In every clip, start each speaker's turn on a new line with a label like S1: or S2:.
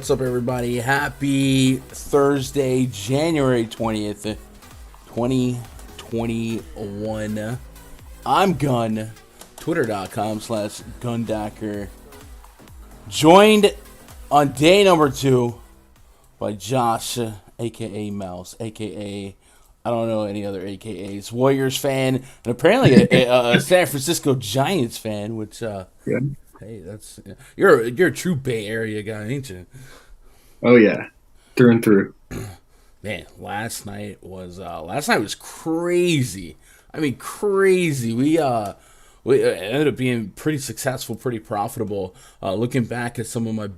S1: What's up, everybody? Happy Thursday, January 20th, 2021. I'm Gun, twitter.com/Gundacker. Joined on day number 2 by Josh, a.k.a. Mouse, a.k.a. I don't know any other AKAs. Warriors fan, and apparently a San Francisco Giants fan, which,
S2: Yeah.
S1: hey, that's you're a true Bay Area guy, ain't you?
S2: Oh yeah, through and through.
S1: Man, last night was crazy. I mean, crazy. We ended up being pretty successful, pretty profitable. Looking back at some of my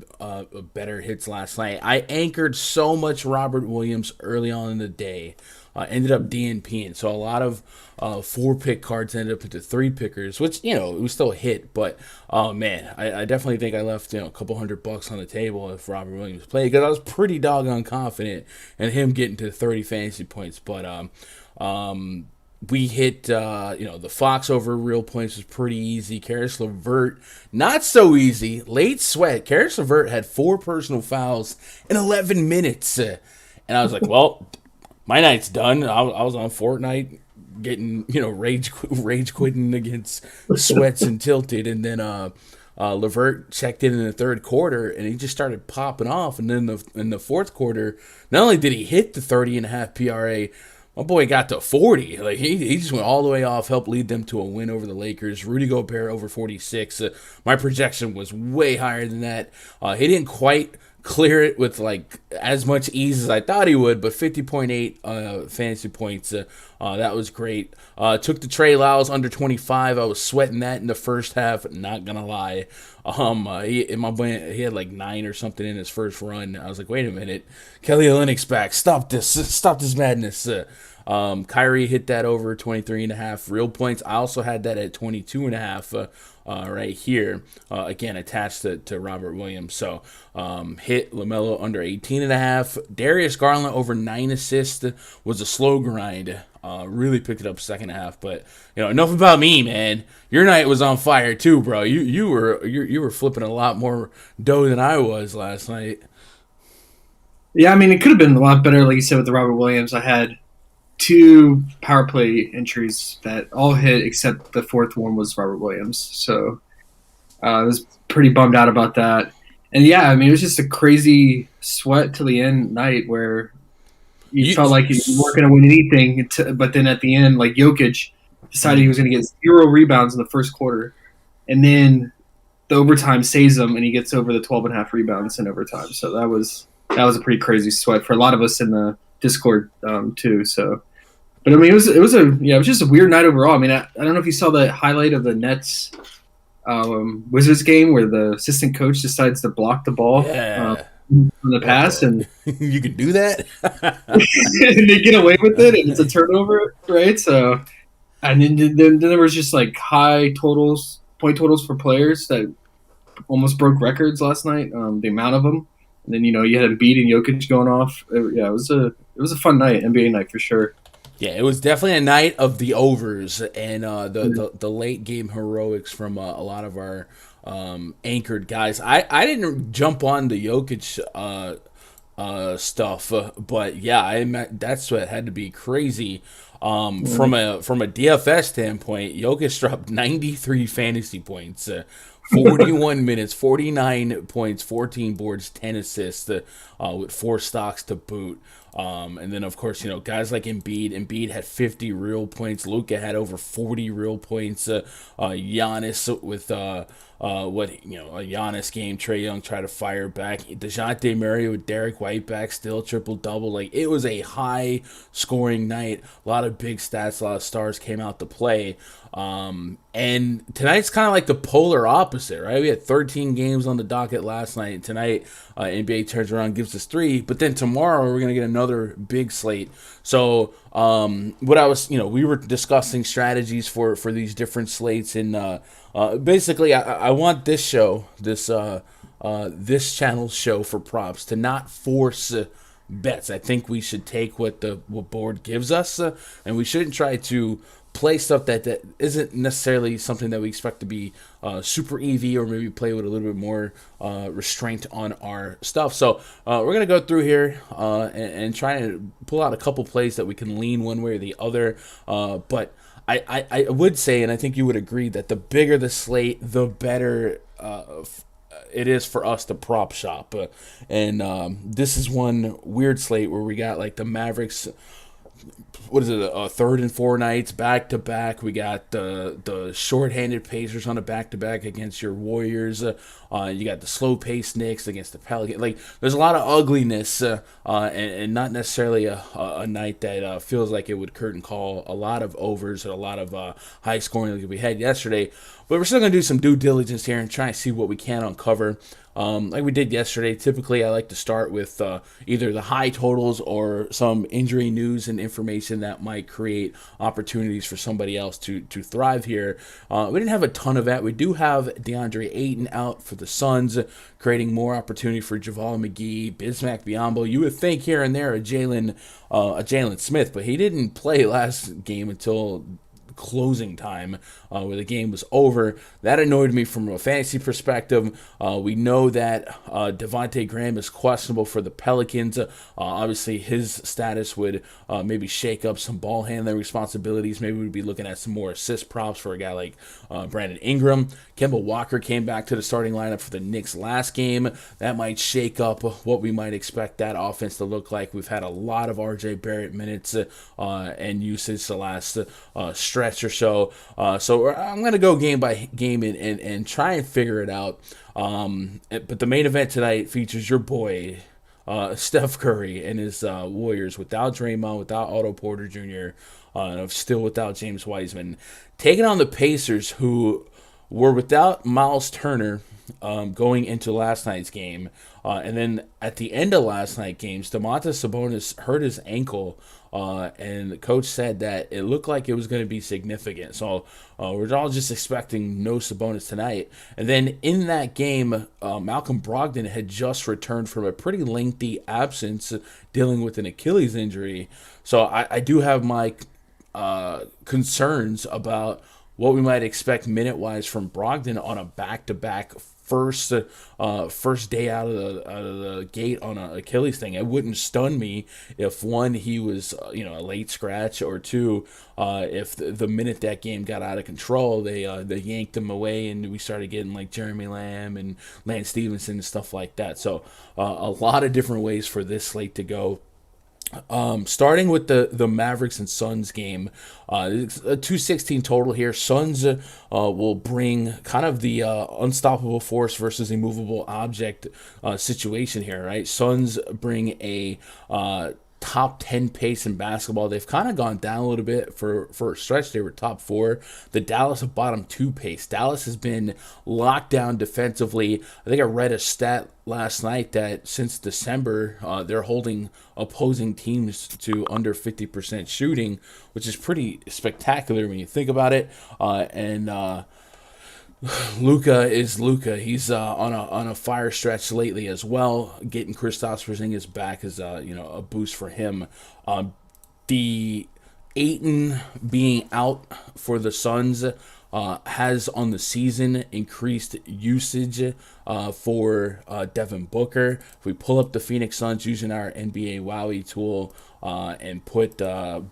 S1: better hits last night, I anchored so much Robert Williams early on in the day. Ended up DNPing, so a lot of 4-pick cards ended up into 3-pickers, which, it was still a hit, but man, I definitely think I left a couple $100 on the table if Robert Williams played, because I was pretty doggone confident in him getting to 30 fantasy points. But we hit the Fox over real points was pretty easy. Karis LeVert, not so easy. Late sweat. Karis LeVert had 4 personal fouls in 11 minutes, and I was like, well, my night's done. I was on Fortnite getting, rage quitting against Sweats and Tilted. And then LeVert checked in the third quarter, and he just started popping off. And then in the fourth quarter, not only did he hit the 30.5 PRA, my boy got to 40. Like he just went all the way off, helped lead them to a win over the Lakers. Rudy Gobert over 46. My projection was way higher than that. He didn't quite clear it with like as much ease as I thought he would, but 50.8 fantasy points. That was great. Took the Trey Lyles under 25. I was sweating that in the first half, not gonna lie. He had like 9 or something in his first run. I was like, wait a minute, Kelly Olynyk's back. Stop this madness. Kyrie hit that over 23.5 real points. I also had that at 22.5 right here, again attached to Robert Williams. So hit LaMelo under 18.5. Darius Garland over 9 assists was a slow grind. Really picked it up second half, but enough about me, man. Your night was on fire too, bro. You were flipping a lot more dough than I was last night.
S2: Yeah, I mean, it could have been a lot better, like you said, with the Robert Williams. I had 2 power play entries that all hit, except the fourth one was Robert Williams. So I was pretty bummed out about that. And yeah, I mean, it was just a crazy sweat till the end night where you felt like you weren't going to win anything. But then at the end, like Jokic decided he was going to get 0 rebounds in the first quarter. And then the overtime saves him, and he gets over the 12.5 rebounds in overtime. So that was a pretty crazy sweat for a lot of us in the Discord too. So, but I mean, it was just a weird night overall. I mean, I don't know if you saw the highlight of the Nets Wizards game where the assistant coach decides to block the ball on the pass, and
S1: you can do that,
S2: and they get away with it, and it's a turnover, right? So, and then there was just like high point totals for players that almost broke records last night. The amount of them. And then you had Embiid and Jokic going off. It was a fun night, NBA night for sure.
S1: Yeah, it was definitely a night of the overs and the late game heroics from a lot of our anchored guys. I didn't jump on the Jokic stuff, but yeah, that's what had to be crazy. From a DFS standpoint, Jokic dropped 93 fantasy points. 41 minutes, 49 points, 14 boards, 10 assists, with 4 stocks to boot. And then, of course, guys like Embiid had 50 real points. Luka had over 40 real points. Giannis with a Giannis game. Trae Young tried to fire back. DeJounte Murray with Derek White back, still triple-double. Like, it was a high-scoring night. A lot of big stats, a lot of stars came out to play. And tonight's kind of like the polar opposite, right? We had 13 games on the docket last night. Tonight, NBA turns around, gives us 3, but then tomorrow we're gonna get another big slate. So, we were discussing strategies for these different slates, and basically, I want this show, this channel's show for props to not force bets. I think we should take what board gives us, and we shouldn't try to play stuff that isn't necessarily something that we expect to be super EV, or maybe play with a little bit more restraint on our stuff. So we're going to go through here and try to pull out a couple plays that we can lean one way or the other. But I would say, and I think you would agree, that the bigger the slate, the better it is for us to prop shop. And this is one weird slate where we got like the Mavericks. What is it? 3rd and 4 nights back to back. We got the shorthanded Pacers on a back to back against your Warriors. You got the slow paced Knicks against the Pelicans. Like, there's a lot of ugliness, and not necessarily a night that feels like it would curtain call a lot of overs and a lot of high scoring like we had yesterday. But we're still gonna do some due diligence here and try and see what we can uncover. Like we did yesterday, typically I like to start with either the high totals or some injury news and information that might create opportunities for somebody else to thrive here. We didn't have a ton of that. We do have DeAndre Ayton out for the Suns, creating more opportunity for JaVale McGee, Bismack Biyombo. You would think here and there a Jalen Smith, but he didn't play last game until closing time, where the game was over. That annoyed me from a fantasy perspective. We know that Devontae Graham is questionable for the Pelicans. Obviously, his status would maybe shake up some ball handling responsibilities. Maybe we'd be looking at some more assist props for a guy like Brandon Ingram. Kemba Walker came back to the starting lineup for the Knicks last game. That might shake up what we might expect that offense to look like. We've had a lot of R.J. Barrett minutes and usage the last stretch or so. So I'm going to go game by game and try and figure it out. But the main event tonight features your boy, Steph Curry and his Warriors, without Draymond, without Otto Porter Jr., and still without James Wiseman, taking on the Pacers, who were without Miles Turner going into last night's game. And then at the end of last night's games, Domantas Sabonis hurt his ankle, and the coach said that it looked like it was going to be significant. So we're all just expecting no Sabonis tonight. And then in that game, Malcolm Brogdon had just returned from a pretty lengthy absence, dealing with an Achilles injury. So I do have my concerns about what we might expect minute-wise from Brogdon on a back-to-back first day out of the gate on an Achilles thing. It wouldn't stun me if, one, he was a late scratch, or two, if the minute that game got out of control, they yanked him away and we started getting like Jeremy Lamb and Lance Stevenson and stuff like that. So a lot of different ways for this slate to go. Starting with the Mavericks and Suns game, it's a 216 total here. Suns will bring kind of the unstoppable force versus immovable object situation here, right? Suns bring a top 10 pace in basketball. They've kind of gone down a little bit for a stretch. They were top 4. The Dallas have bottom 2 pace. Dallas has been locked down defensively. I think I read a stat last night that since December, they're holding opposing teams to under 50% shooting, which is pretty spectacular when you think about it. Luka is Luka. He's on a fire stretch lately as well. Getting Kristaps Porzingis back is a boost for him. The Ayton being out for the Suns has on the season increased usage for Devin Booker. If we pull up the Phoenix Suns using our NBA Wowie tool and put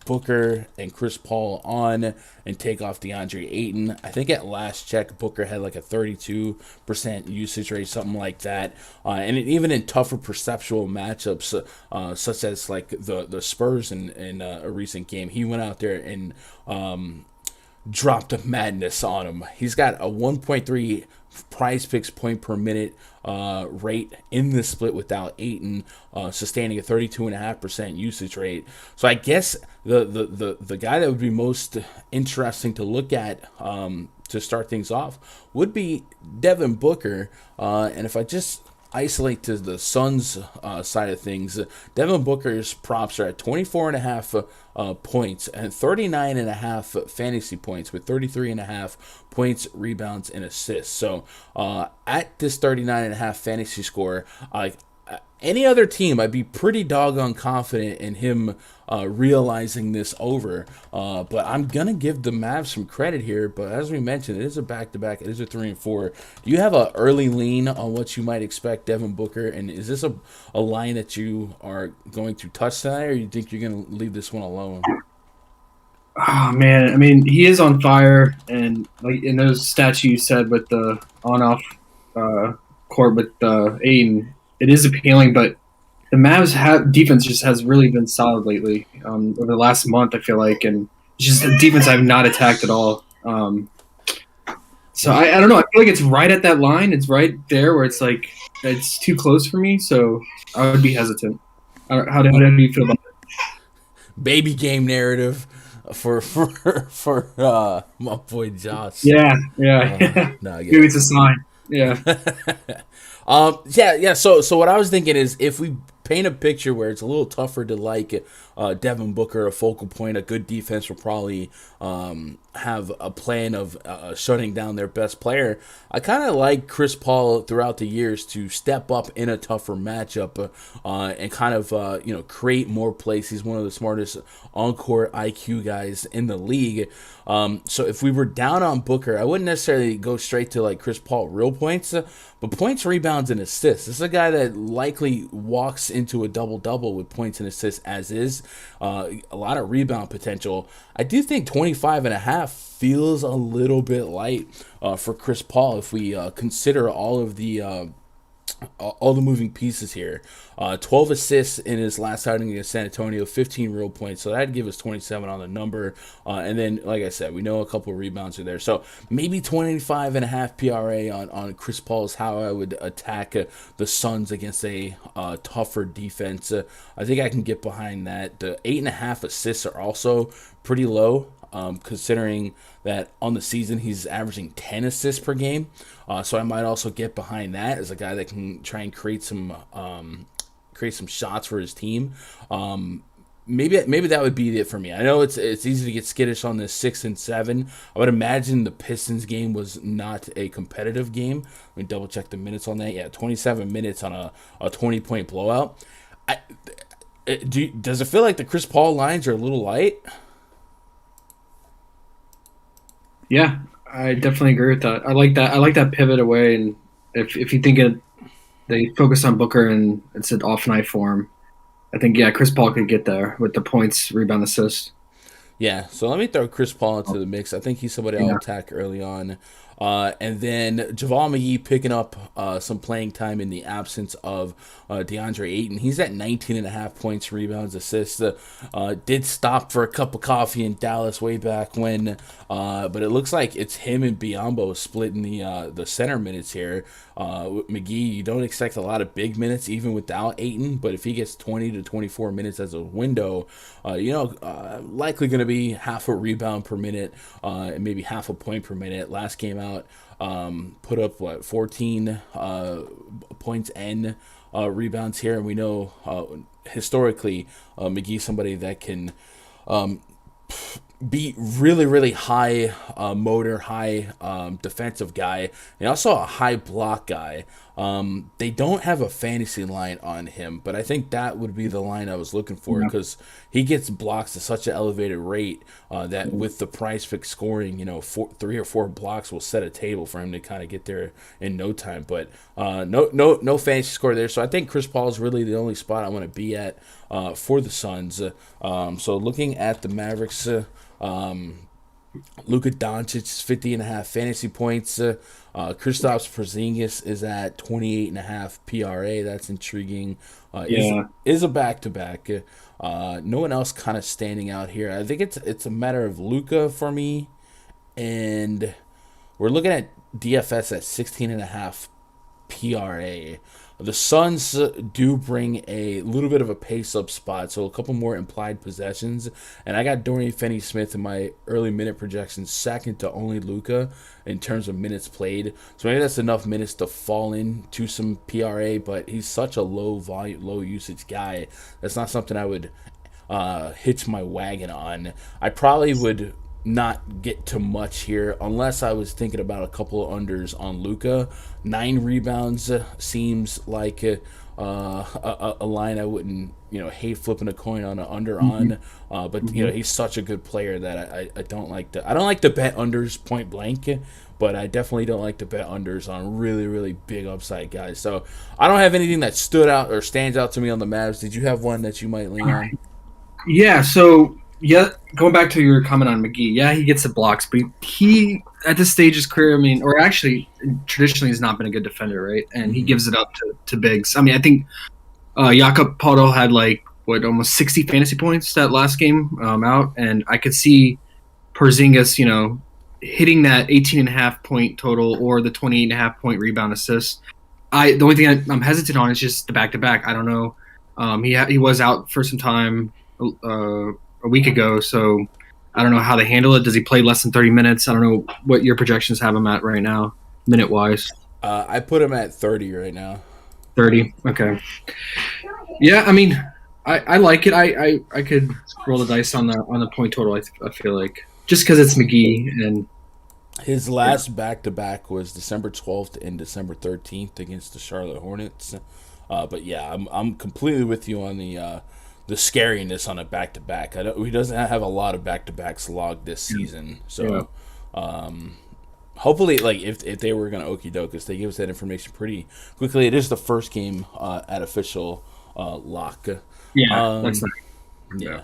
S1: Booker and Chris Paul on and take off DeAndre Ayton, I think at last check Booker had like a 32% usage rate, something like that. And even in tougher perceptual matchups, such as like the Spurs in a recent game, he went out there and dropped a madness on him. He's got a 1.3 PrizePicks point per minute rate in the split without Ayton, sustaining a 32.5% usage rate. So I guess the guy that would be most interesting to look at to start things off would be Devin Booker. And if I just isolate to the Suns side of things, Devin Booker's props are at 24.5 points and 39.5 fantasy points, with 33.5 points, rebounds, and assists. So at this 39.5 fantasy score, any other team, I'd be pretty doggone confident in him realizing this over. But I'm gonna give the Mavs some credit here. But as we mentioned, it is a back-to-back. It is a 3-4. Do you have an early lean on what you might expect Devin Booker? And is this a line that you are going to touch tonight, or you think you're gonna leave this one alone?
S2: Oh man, I mean, he is on fire, and like in those stats you said with the on-off uh, court with Aiden, it is appealing. But the Mavs have defense just has really been solid lately. Over the last month, I feel like, and it's just a defense I've not attacked at all. So I don't know. I feel like it's right at that line. It's right there where it's like it's too close for me. So I would be hesitant. How do you feel about it?
S1: Baby game narrative for my boy Josh.
S2: Yeah, yeah.
S1: No, I get
S2: Maybe
S1: it.
S2: it's a sign. Yeah.
S1: Yeah. So what I was thinking is if we paint a picture where it's a little tougher to like Devin Booker, a focal point, a good defense will probably have a plan of shutting down their best player. I kind of like Chris Paul throughout the years to step up in a tougher matchup and kind of create more plays. He's one of the smartest on-court IQ guys in the league. So if we were down on Booker, I wouldn't necessarily go straight to like Chris Paul real points, but points, rebounds, and assists. This is a guy that likely walks into a double-double with points and assists as is. A lot of rebound potential. I do think 25.5 feels a little bit light for Chris Paul if we consider all the moving pieces here. 12 assists in his last outing against San Antonio, 15 real points. So that'd give us 27 on the number. And then, like I said, we know a couple of rebounds are there. So maybe 25.5 PRA on Chris Paul is how I would attack the Suns against a tougher defense. I think I can get behind that. The 8.5 assists are also pretty low. Considering that on the season he's averaging 10 assists per game. So I might also get behind that as a guy that can try and create some shots for his team. Maybe that would be it for me. I know it's easy to get skittish on this 6 and 7. I would imagine the Pistons game was not a competitive game. Let me double check the minutes on that. Yeah, 27 minutes on a 20-point blowout. Does it feel like the Chris Paul lines are a little light?
S2: Yeah, I definitely agree with that. I like that. I like that pivot away, and if you think they focus on Booker and it's an off night for him, I think Chris Paul could get there with the points, rebound, assist.
S1: Yeah, so let me throw Chris Paul into the mix. I think he's somebody I'll attack early on. And then JaVale McGee picking up some playing time in the absence of DeAndre Ayton. He's at 19.5 points, rebounds, assists. Did stop for a cup of coffee in Dallas way back when, but it looks like it's him and Biyombo splitting the center minutes here. With McGee, you don't expect a lot of big minutes even without Ayton, but if he gets 20 to 24 minutes as a window, likely going to be half a rebound per minute and maybe half a point per minute. Last game out, put up 14 points and rebounds here, and we know historically McGee's somebody that can be really, really high motor, high defensive guy, and also a high block guy. They don't have a fantasy line on him, but I think that would be the line I was looking for because he gets blocks at such an elevated rate that with the PrizePicks scoring, 3 or 4 blocks will set a table for him to kind of get there in no time. But no fantasy score there. So I think Chris Paul is really the only spot I want to be at for the Suns. So looking at the Mavericks. Luka Doncic 50.5 fantasy points. Kristaps Porzingis is at 28.5 PRA. That's intriguing. Is a back-to-back. No one else kind of standing out here. I think it's a matter of Luka for me, and we're looking at DFS at 16.5 PRA. The Suns do bring a little bit of a pace-up spot, so a couple more implied possessions. And I got Dorian Finney-Smith in my early minute projections second to only Luka in terms of minutes played. So maybe that's enough minutes to fall into some PRA, but he's such a low volume, low usage guy. That's not something I would hitch my wagon on. I probably would not get to much here unless I was thinking about a couple of unders on Luka. 9 rebounds seems like a line I wouldn't hate flipping a coin on an under on. But he's such a good player that I don't like to bet unders point blank. But I definitely don't like to bet unders on really, really big upside guys. So I don't have anything that stood out or stands out to me on the Mavs. Did you have one that you might lean on?
S2: Yeah, so going back to your comment on McGee, yeah, he gets the blocks, but he at this stage of his career, I mean, or actually traditionally has not been a good defender, right? And he gives it up to bigs. I mean, I think Jakob Poeltl had almost 60 fantasy points that last game out, and I could see Porzingis, hitting that 18.5 point total or the 28.5 point rebound assist. The only thing I'm hesitant on is just the back-to-back. I don't know. He was out for some time a week ago, so I don't know how they handle it. Does he play less than 30 minutes? I don't know what your projections have him at right now, minute-wise.
S1: I put him at 30 right now.
S2: 30, okay. Yeah, I mean, I like it. I could roll the dice on the point total, I feel like. Just because it's McGee. And
S1: his last back-to-back was December 12th and December 13th against the Charlotte Hornets. But yeah, I'm completely with you on the scariness on a back-to-back. He doesn't have a lot of back-to-backs logged this season. So hopefully, if they were going to okie doke us, they give us that information pretty quickly. It is the first game at official lock.
S2: Yeah, that's nice.
S1: Yeah.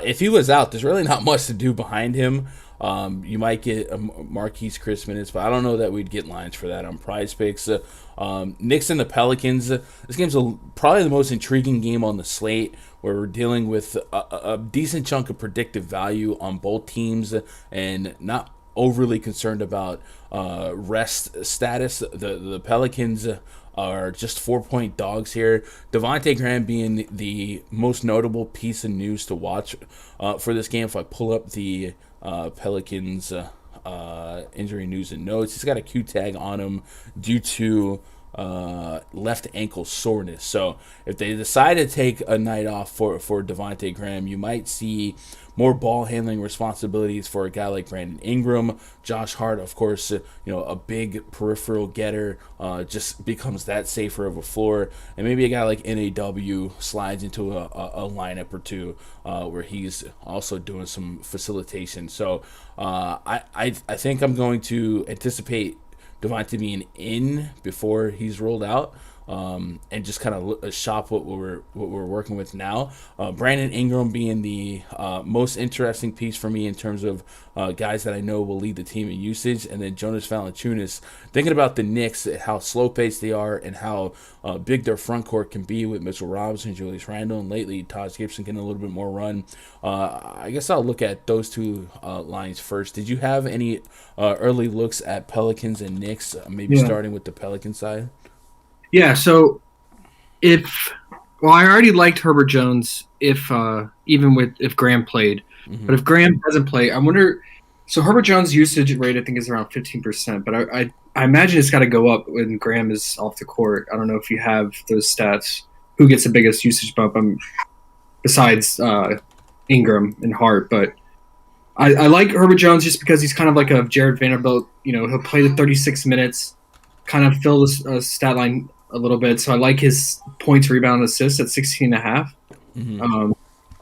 S1: If he was out, there's really not much to do behind him. You might get a Marquise Chris minutes, but I don't know that we'd get lines for that on PrizePicks. Knicks and the Pelicans. This game's probably the most intriguing game on the slate, where we're dealing with a decent chunk of predictive value on both teams and not overly concerned about rest status. The Pelicans are just 4-point dogs here. Devontae Graham being the most notable piece of news to watch for this game. If I pull up the Pelicans injury news and notes, he's got a Q tag on him due to left ankle soreness. So if they decide to take a night off for Devontae Graham, you might see more ball handling responsibilities for a guy like Brandon Ingram. Josh Hart, of course, a big peripheral getter, just becomes that safer of a floor. And maybe a guy like NAW slides into a lineup or two where he's also doing some facilitation. So I think I'm going to anticipate Devontae being in before he's rolled out, and just kind of shop what we're working with now. Brandon Ingram being the most interesting piece for me in terms of guys that I know will lead the team in usage, and then Jonas Valanciunas. Thinking about the Knicks, how slow paced they are, and how big their front court can be with Mitchell Robinson, Julius Randle, and lately Taj Gibson getting a little bit more run. I guess I'll look at those two lines first. Did you have any early looks at Pelicans and Knicks? Maybe starting with the Pelican side.
S2: Yeah, so I already liked Herbert Jones if Graham played. But if Graham doesn't play, I wonder. So Herbert Jones' usage rate I think is around 15%, but I imagine it's got to go up when Graham is off the court. I don't know if you have those stats. Who gets the biggest usage bump besides Ingram and Hart? But I like Herbert Jones just because he's kind of like a Jared Vanderbilt. He'll play the 36 minutes, kind of fill the stat line a little bit. So I like his points, rebound, assists at 16.5.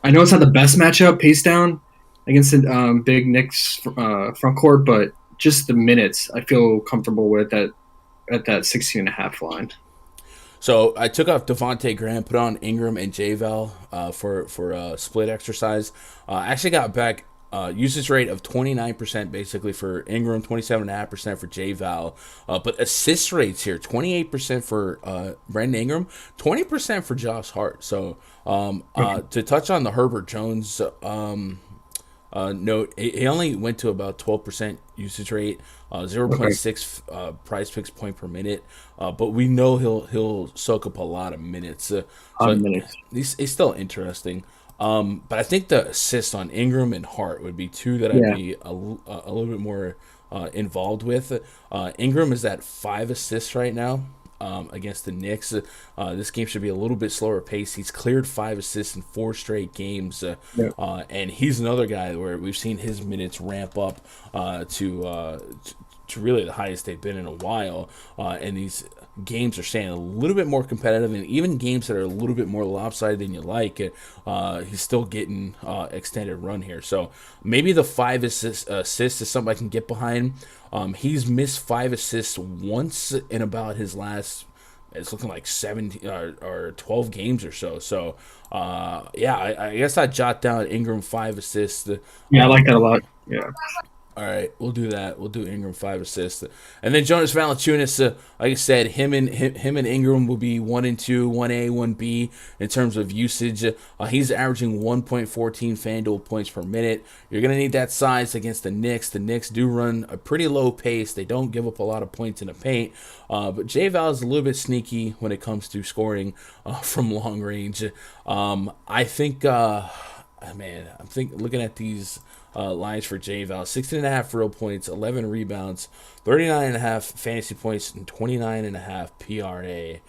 S2: I know it's not the best matchup, pace down against the big Knicks front court, but just the minutes I feel comfortable with at that 16.5 line.
S1: So I took off Devontae Graham, put on Ingram and J-Val for a split exercise. I actually got back usage rate of 29% basically for Ingram, 27.5% for J-Val. But assist rates here, 28% for Brandon Ingram, 20% for Josh Hart. So to touch on the Herbert Jones note, he only went to about 12% usage rate, 0.6 PrizePicks point per minute. But we know he'll soak up a lot of minutes. He's still interesting. But I think the assist on Ingram and Hart would be two that I'd be a little bit more involved with. Ingram is at 5 assists right now. against the Knicks. This game should be a little bit slower pace. He's cleared 5 assists in 4 straight games,
S2: Yeah.
S1: and he's another guy where we've seen his minutes ramp up to really the highest they've been in a while. And these games are staying a little bit more competitive, and even games that are a little bit more lopsided than you like, he's still getting extended run here. So maybe the 5 assists is something I can get behind. He's missed 5 assists once in about his last, it's looking like 17 or 12 games or so. So, yeah, I guess I'd jot down Ingram 5 assists.
S2: Yeah, I like that a lot. Yeah.
S1: All right, we'll do that. We'll do Ingram 5 assists, and then Jonas Valanciunas. Like I said, him and Ingram will be 1 and 2, 1A, 1B in terms of usage. He's averaging 1.14 FanDuel points per minute. You're gonna need that size against the Knicks. The Knicks do run a pretty low pace. They don't give up a lot of points in the paint, but J Val is a little bit sneaky when it comes to scoring from long range. I think, looking at these lines for J-Val, 16.5 real points, 11 rebounds, 39.5 fantasy points, and 29.5 PRA.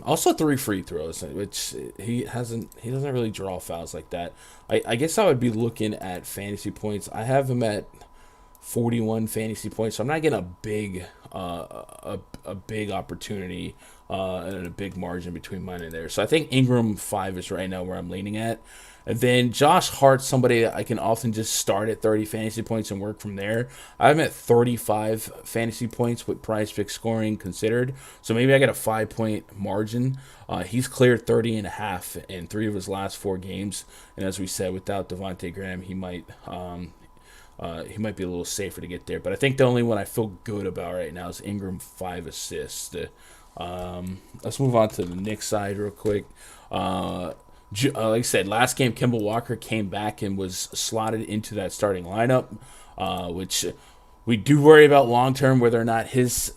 S1: Also 3 free throws, which he doesn't really draw fouls like that. I guess I would be looking at fantasy points. I have him at 41 fantasy points, so I'm not getting a big big opportunity and a big margin between mine and there. So I think Ingram 5 is right now where I'm leaning at. And then Josh Hart's somebody that I can often just start at 30 fantasy points and work from there. I'm at 35 fantasy points with PrizePicks scoring considered. So maybe I get a 5-point margin. He's cleared 30.5 in 3 of his last 4 games. And as we said, without Devontae Graham, he might be a little safer to get there. But I think the only one I feel good about right now is Ingram 5 assists. Let's move on to the Knicks side real quick. Like I said, last game, Kemba Walker came back and was slotted into that starting lineup, which we do worry about long term whether or not his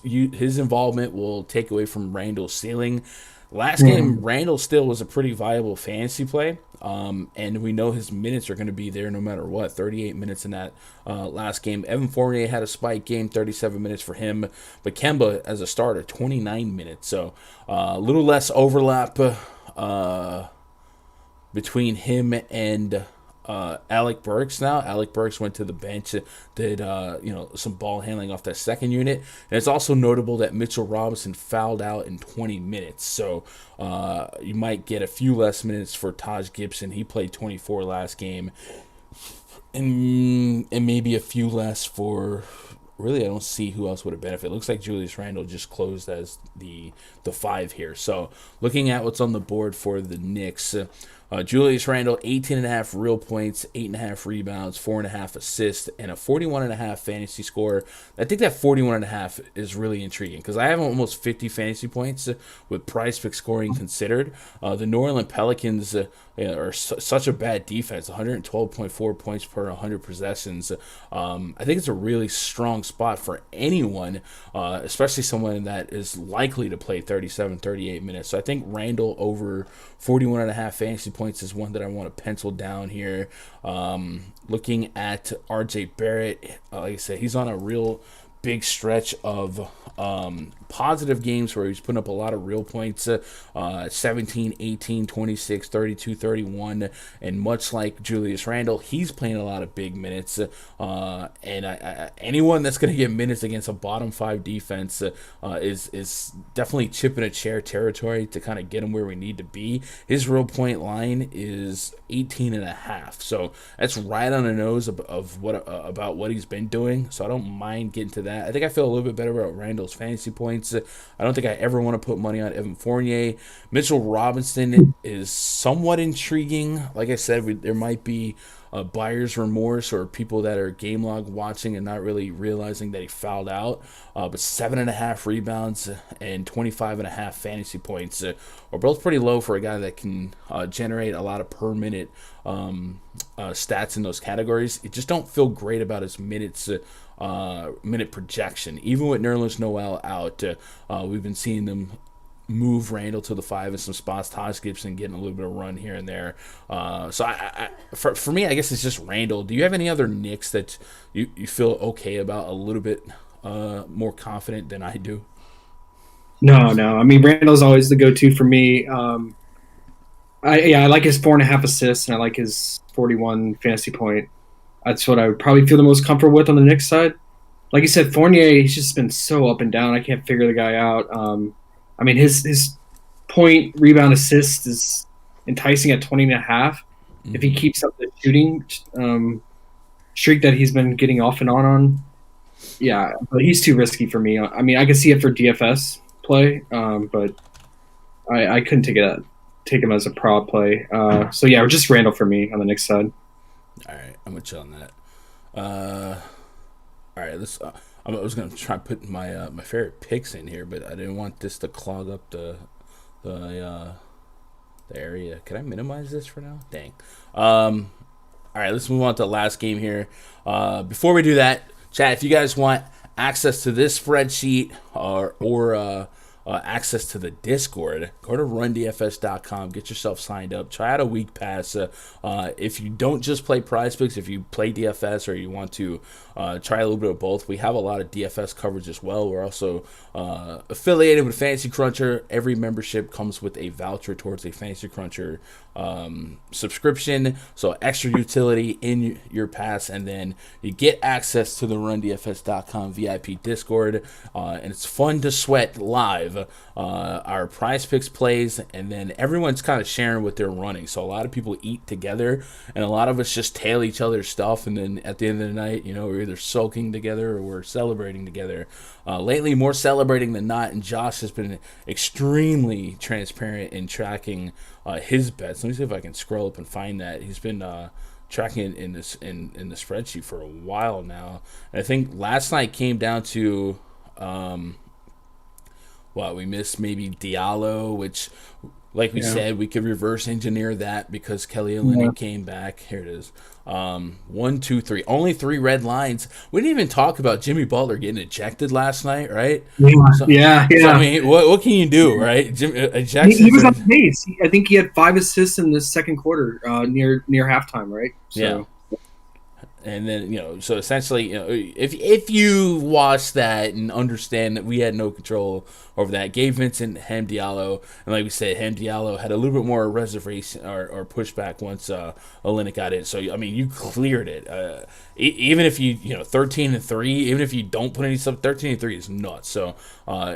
S1: involvement will take away from Randall's ceiling. Last game, Randall still was a pretty viable fantasy play, and we know his minutes are going to be there no matter what. 38 minutes in that last game. Evan Fournier had a spike game, 37 minutes for him, but Kemba as a starter, 29 minutes. So a little less overlap between him and Alec Burks now. Alec Burks went to the bench, did some ball handling off that second unit. And it's also notable that Mitchell Robinson fouled out in 20 minutes. So you might get a few less minutes for Taj Gibson. He played 24 last game. And maybe a few less for... Really, I don't see who else would have benefited. It looks like Julius Randle just closed as the 5 here. So looking at what's on the board for the Knicks, Julius Randle, 18.5 real points, 8.5 rebounds, 4.5 assists, and a 41.5 fantasy score. I think that 41.5 is really intriguing because I have almost 50 fantasy points with PrizePicks scoring considered. The New Orleans Pelicans are such a bad defense, 112.4 points per 100 possessions. I think it's a really strong spot for anyone, especially someone that is likely to play 37, 38 minutes. So I think Randle over 41.5 fantasy points is one that I want to pencil down here. Looking at RJ Barrett, like I said, he's on a real big stretch of positive games where he's putting up a lot of real points, 17, 18, 26, 32, 31, and much like Julius Randle, he's playing a lot of big minutes, and anyone that's going to get minutes against a bottom 5 defense is definitely chipping a chair territory to kind of get him where we need to be. His real point line is 18.5, so that's right on the nose of what about what he's been doing, so I don't mind getting to that. I think I feel a little bit better about Randall's fantasy points. I don't think I ever want to put money on Evan Fournier. Mitchell Robinson is somewhat intriguing. Like I said, there might be buyer's remorse or people that are game log watching and not really realizing that he fouled out. But 7.5 rebounds and 25.5 fantasy points are both pretty low for a guy that can generate a lot of per minute stats in those categories. It just don't feel great about his minutes. Minute projection. Even with Nerlens Noel out, we've been seeing them move Randall to the 5 in some spots. Taj Gibson getting a little bit of run here and there. So for me, I guess it's just Randall. Do you have any other Knicks that you feel okay about, a little bit more confident than I do?
S2: No, no. I mean, Randall's always the go-to for me. I like his 4.5 assists, and I like his 41 fantasy point. That's what I would probably feel the most comfortable with on the Knicks side. Like you said, Fournier, he's just been so up and down. I can't figure the guy out. I mean, his point, rebound, assist is enticing at 20.5. If he
S1: Mm-hmm.
S2: keeps up the shooting streak that he's been getting off and on, yeah, but he's too risky for me. I mean, I can see it for DFS play, but I couldn't take him as a prop play. So yeah, just Randall for me on the Knicks side.
S1: All right, I'm gonna chill on that. Uh, all right, let's. I was gonna try putting my favorite picks in here, but I didn't want this to clog up the uh, the area. Can I minimize this for now? Dang. All right, let's move on to the last game here. Before we do that, chat, if you guys want access to this spreadsheet or access to the Discord, go to rundfs.com, get yourself signed up, try out a week pass. If you don't just play PrizePicks, if you play DFS or you want to try a little bit of both, we have a lot of DFS coverage as well. We're also affiliated with Fantasy Cruncher. Every membership comes with a voucher towards a Fantasy Cruncher subscription, so extra utility in your pass, and then you get access to the rundfs.com VIP Discord, and it's fun to sweat live our PrizePicks plays, and then everyone's kind of sharing what they're running, so a lot of people eat together, and a lot of us just tail each other's stuff, and then at the end of the night, we're either sulking together or we're celebrating together. Lately, more celebrating than not, and Josh has been extremely transparent in tracking his bets. Let me see if I can scroll up and find that. He's been tracking in this in the spreadsheet for a while now. And I think last night came down to we missed maybe Diallo, which, like we said, we could reverse engineer that because Kelly Olynyk came back. Here it is. 1, 2, 3. Only 3 red lines. We didn't even talk about Jimmy Butler getting ejected last night, right?
S2: Yeah.
S1: So I mean, what can you do, right?
S2: He
S1: Ejections
S2: was
S1: are
S2: on pace. I think he had 5 assists in the second quarter, near halftime, right?
S1: yeah.
S2: So
S1: And then so essentially, if you watch that and understand that we had no control over that, gave Vincent Ham Diallo, and like we said, Ham Diallo had a little bit more reservation or pushback once Olynyk got in. So I mean, you cleared it. Even if you 13-3, even if you don't put any stuff, 13-3 is nuts. So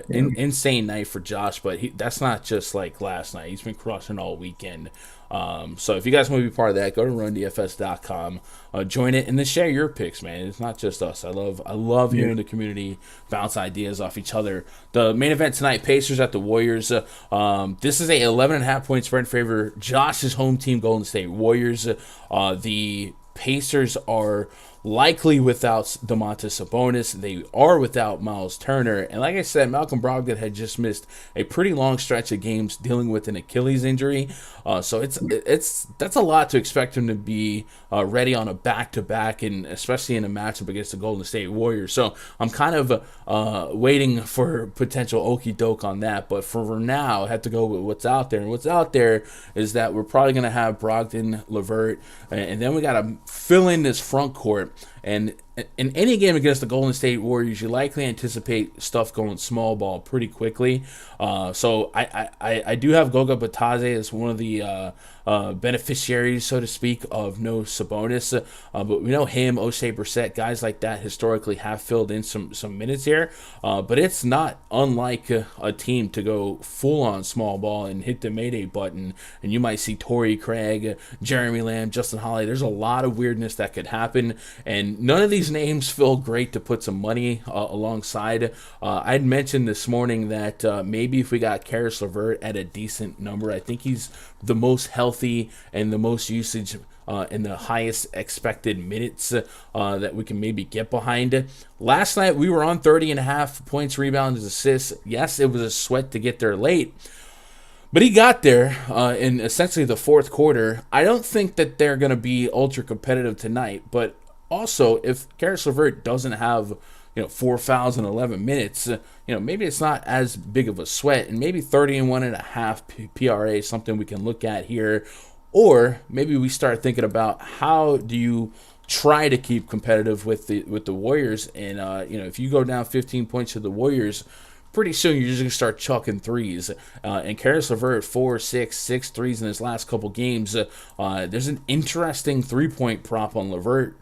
S1: insane night for Josh, but that's not just like last night. He's been crushing all weekend. So if you guys want to be part of that, go to rundfs.com, join it, and then share your picks, man. It's not just us. I love hearing the community bounce ideas off each other. The main event tonight, Pacers at the Warriors. This is a 11.5 point spread in favor Josh's home team, Golden State Warriors. The Pacers are likely without Domantas Sabonis. They are without Miles Turner. And like I said, Malcolm Brogdon had just missed a pretty long stretch of games dealing with an Achilles injury. So that's a lot to expect him to be ready on a back-to-back, and especially in a matchup against the Golden State Warriors. So I'm kind of waiting for potential okie doke on that. But for now, I have to go with what's out there. And what's out there is that we're probably going to have Brogdon, LeVert, and then we got to fill in this front court. And in any game against the Golden State Warriors, you likely anticipate stuff going small ball pretty quickly. So I do have Goga Batadze as one of the beneficiaries, so to speak, of no Sabonis. But we know him, Oshae Brissett, guys like that historically have filled in some minutes here. But it's not unlike a team to go full on small ball and hit the Mayday button. And you might see Torrey Craig, Jeremy Lamb, Justin Holiday. There's a lot of weirdness that could happen. And none of these names feel great to put some money alongside. I'd mentioned this morning that maybe if we got Karis LeVert at a decent number, I think he's the most healthy and the most usage and the highest expected minutes that we can maybe get behind. Last night we were on 30.5 points, rebounds, assists. Yes, it was a sweat to get there late, but he got there in essentially the fourth quarter. I don't think that they're going to be ultra competitive tonight, but also, if Karis LeVert doesn't have 4 fouls in 11 minutes, maybe it's not as big of a sweat, and maybe 31.5 PRA is something we can look at here. Or maybe we start thinking about how do you try to keep competitive with the Warriors, and if you go down 15 points to the Warriors, pretty soon you're just going to start chucking threes. And Karis LeVert, 6 threes in his last couple games. There's an interesting 3-point prop on LeVert,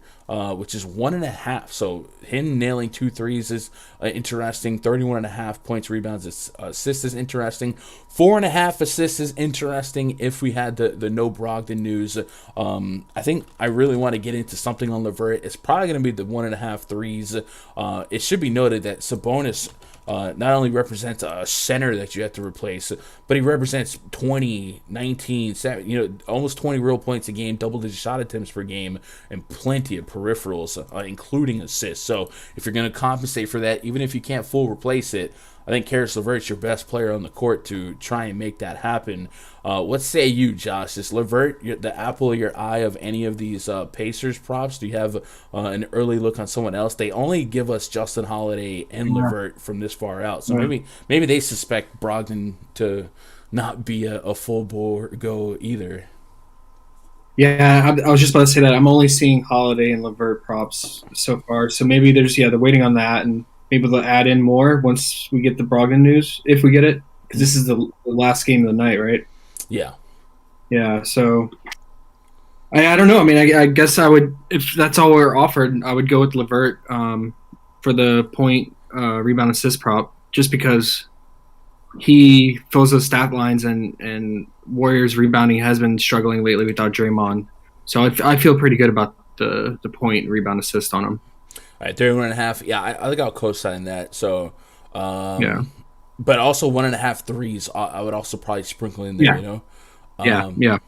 S1: which is 1.5. So him nailing 2 threes is interesting. 31.5 points, rebounds, assists is interesting. 4.5 assists is interesting if we had the no Brogdon news. I think I really want to get into something on LeVert. It's probably going to be the 1.5 threes. It should be noted that Sabonis not only represents a center that you have to replace, but he represents 20, 19, 7, almost 20 real points a game, double-digit shot attempts per game, and plenty of peripherals, including assists. So if you're going to compensate for that, even if you can't full replace it, I think Karis LeVert's your best player on the court to try and make that happen. What say you, Josh? Is LeVert the apple of your eye of any of these Pacers props? Do you have an early look on someone else? They only give us Justin Holiday and LeVert from this far out, so maybe they suspect Brogdon to not be a full bore go either.
S2: Yeah, I was just about to say that. I'm only seeing Holiday and LeVert props so far, so maybe they're waiting on that, and maybe they'll add in more once we get the Brogdon news, if we get it, because this is the last game of the night, right?
S1: Yeah.
S2: Yeah, so I don't know. I mean, I guess I would, if that's all we're offered, I would go with LeVert for the point rebound assist prop, just because he fills those stat lines, and Warriors rebounding has been struggling lately without Draymond. So I feel pretty good about the point rebound assist on him.
S1: All right, 31.5. Yeah, I think I'll co-sign that. So,
S2: yeah.
S1: But also 1.5 threes, I would also probably sprinkle in there,
S2: Yeah,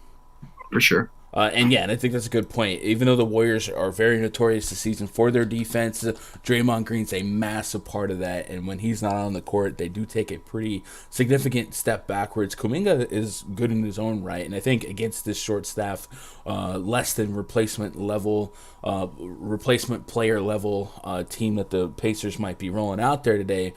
S2: for sure.
S1: And I think that's a good point. Even though the Warriors are very notorious this season for their defense, Draymond Green's a massive part of that. And when he's not on the court, they do take a pretty significant step backwards. Kuminga is good in his own right. And I think against this short staff, less than replacement player level team that the Pacers might be rolling out there today,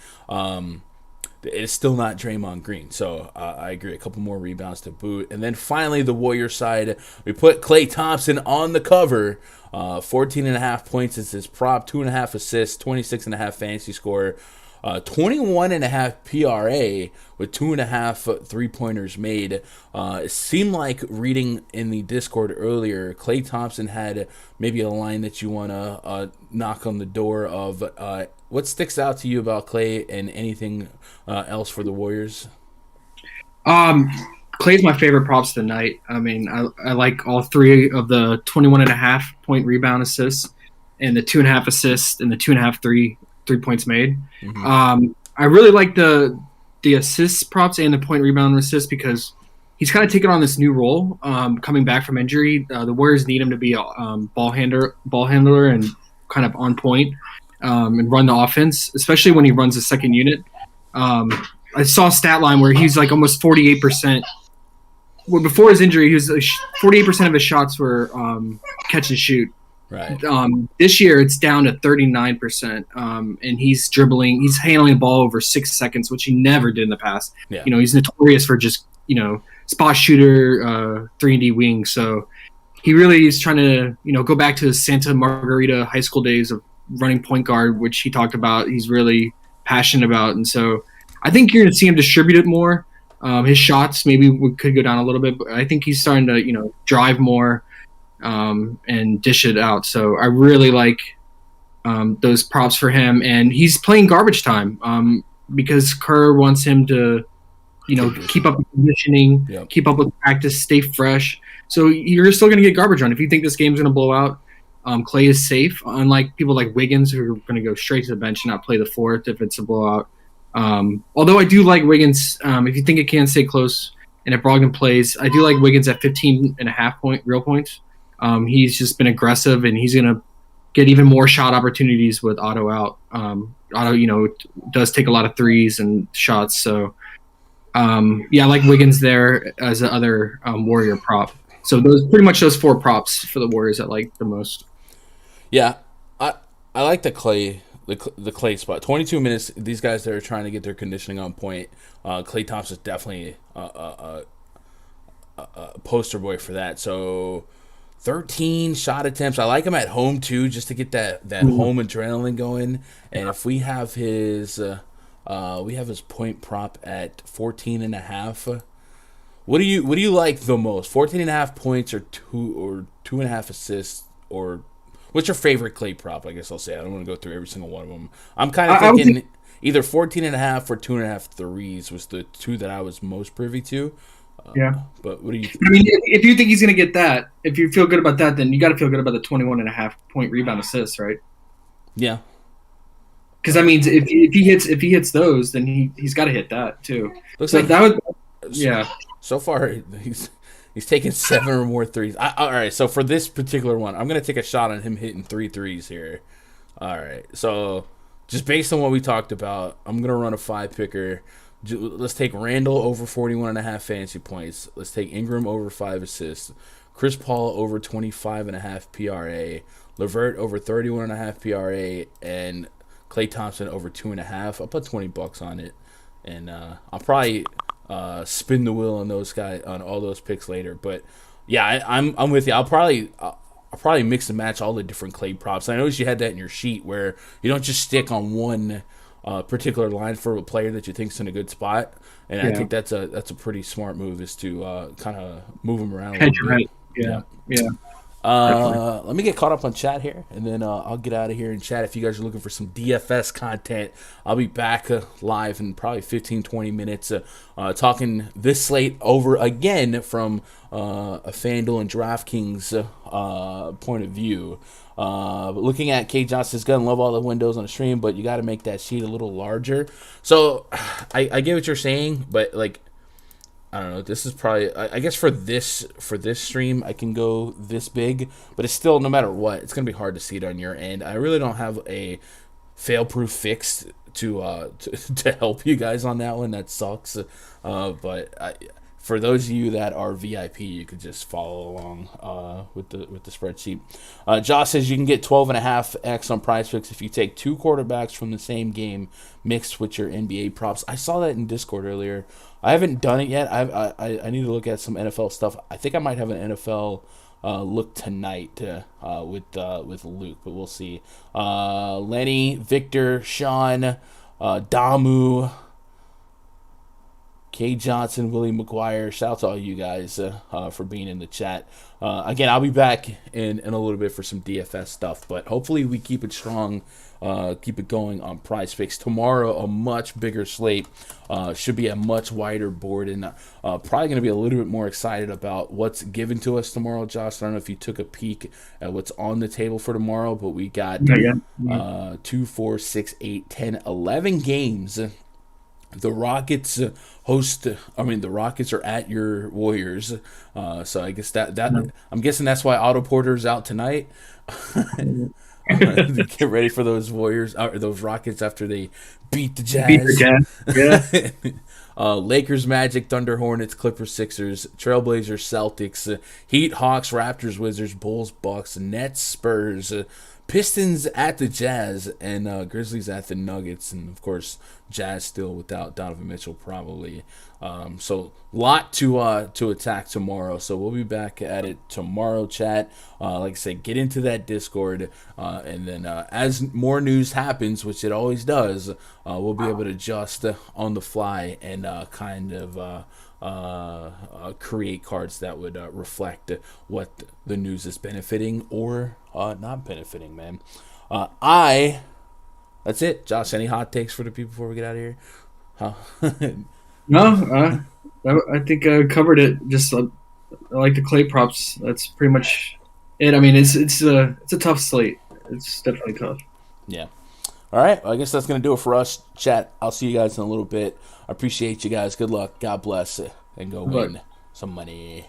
S1: it's still not Draymond Green. So I agree. A couple more rebounds to boot. And then finally, the Warriors side, we put Klay Thompson on the cover. 14.5 points is his prop, 2.5 assists, 26.5 fantasy score, 21.5 PRA with 2.5 3-pointers made. It seemed like reading in the Discord earlier, Klay Thompson had maybe a line that you want to knock on the door of. What sticks out to you about Klay and anything else for the Warriors?
S2: Klay's my favorite props of the night. I mean, I like all 3 of the 21.5 point rebound assists and the 2.5 assists and the 2.5 3 points made. Mm-hmm. I really like the assists props and the point rebound assists because he's kind of taken on this new role coming back from injury. The Warriors need him to be a ball handler and kind of on point and run the offense, especially when he runs the second unit. I saw a stat line where he's like almost 48%. Well, before his injury, he was 48% of his shots were catch and shoot.
S1: Right.
S2: This year, it's down to 39%, and he's handling the ball over 6 seconds, which he never did in the past.
S1: Yeah.
S2: He's notorious for just spot shooter, 3-and-D wing. So he really is trying to go back to his Santa Margarita high school days of running point guard, which he talked about. He's really passionate about, and so I think you're going to see him distribute it more. His shots maybe could go down a little bit, but I think he's starting to drive more and dish it out. So I really like those props for him, and he's playing garbage time because Kerr wants him to keep up with conditioning, keep up with practice, stay fresh. So you're still going to get garbage on. If you think this game's going to blow out, Klay is safe, unlike people like Wiggins who are going to go straight to the bench and not play the fourth if it's a blowout. Although I do like Wiggins, if you think it can stay close and if Brogdon plays, I do like Wiggins at 15.5 real points. He's just been aggressive, and he's going to get even more shot opportunities with Otto out. Otto, does take a lot of threes and shots. So, I like Wiggins there as the other Warrior prop. So those 4 props for the Warriors I like the most.
S1: Yeah, I like the Klay. The Klay spot. 22 minutes. These guys that are trying to get their conditioning on point. Klay Thompson's definitely a poster boy for that. So 13 shot attempts. I like him at home too, just to get that home adrenaline going. And if we have his We have his point prop at 14.5. What do you like the most? 14.5 points or 2.5 assists, or what's your favorite Clay prop? I guess I'll say. I don't want to go through every single one of them. I'm kind of thinking either 14.5 or 2.5 threes was the two that I was most privy to.
S2: Yeah.
S1: But what do you?
S2: I mean, if you think he's going to get that, if you feel good about that, then you got to feel good about the 21.5 point rebound assists, right?
S1: Yeah.
S2: Because that means if he hits those, then he's got to hit that too.
S1: Looks
S2: so
S1: like
S2: that would, yeah.
S1: So far, he's taken 7 or more threes. All right, so for this particular one, I'm gonna take a shot on him hitting 3 threes here. All right, so just based on what we talked about, I'm gonna run a 5 picker. Let's take Randall over 41.5 fantasy points. Let's take Ingram over 5 assists. Chris Paul over 25.5 PRA. LeVert over 31.5 PRA, and Klay Thompson over 2.5. I'll put $20 on it, and I'll probably spin the wheel on those guys on all those picks later. But yeah, I'm with you. I'll probably mix and match all the different Clay props. I noticed you had that in your sheet where you don't just stick on one particular line for a player that you think's in a good spot. And I think that's a pretty smart move, is to kind of move them around a little bit.
S2: Right. Yeah.
S1: Let me get caught up on chat here, and then I'll get out of here and chat. If you guys are looking for some DFS content, I'll be back live in probably 15-20 minutes talking this slate over again from a FanDuel and DraftKings point of view. But looking at K. Johnson's gun, love all the windows on the stream, but you got to make that sheet a little larger. So I get what you're saying, but like, I don't know. This is probably, I guess for this stream, I can go this big, but it's still, no matter what, it's gonna be hard to see it on your end. I really don't have a fail-proof fix to help you guys on that one. That sucks. But for those of you that are VIP, you could just follow along with the spreadsheet. Josh says you can get 12.5x on PrizePicks if you take 2 quarterbacks from the same game mixed with your NBA props. I saw that in Discord earlier. I haven't done it yet. I need to look at some NFL stuff. I think I might have an NFL look tonight with Luke, but we'll see. Lenny, Victor, Sean, Damu, K. Johnson, Willie McGuire. Shout out to all you guys for being in the chat. Again, I'll be back in a little bit for some DFS stuff, but hopefully we keep it strong, keep it going on PrizePicks. Tomorrow, a much bigger slate. Should be a much wider board, and probably going to be a little bit more excited about what's given to us tomorrow. Josh, I don't know if you took a peek at what's on the table for tomorrow, but we got 2, 4, 6, 8, 10, 11 games. The Rockets the Rockets are at your Warriors. So I guess that I'm guessing that's why Otto Porter's out tonight. Get ready for those Warriors or those Rockets after they beat the Jazz. Yeah. Lakers, Magic, Thunder, Hornets, Clippers, Sixers, Trailblazers, Celtics, Heat, Hawks, Raptors, Wizards, Bulls, Bucks, Nets, Spurs, Pistons at the Jazz, and Grizzlies at the Nuggets, and of course Jazz still without Donovan Mitchell probably. So lot to attack tomorrow. So we'll be back at it tomorrow, chat. Like I said, get into that Discord, and then as more news happens, which it always does, we'll be able to adjust on the fly and kind of create cards that would reflect what the news is benefiting or not benefiting, man. That's it. Josh, any hot takes for the people before we get out of here? Huh?
S2: No, I think I covered it. Just I like the Clay props. That's pretty much it. I mean, it's a tough slate. It's definitely tough.
S1: Yeah. All right. Well, I guess that's going to do it for us, chat. I'll see you guys in a little bit. I appreciate you guys. Good luck. God bless. And go win some money.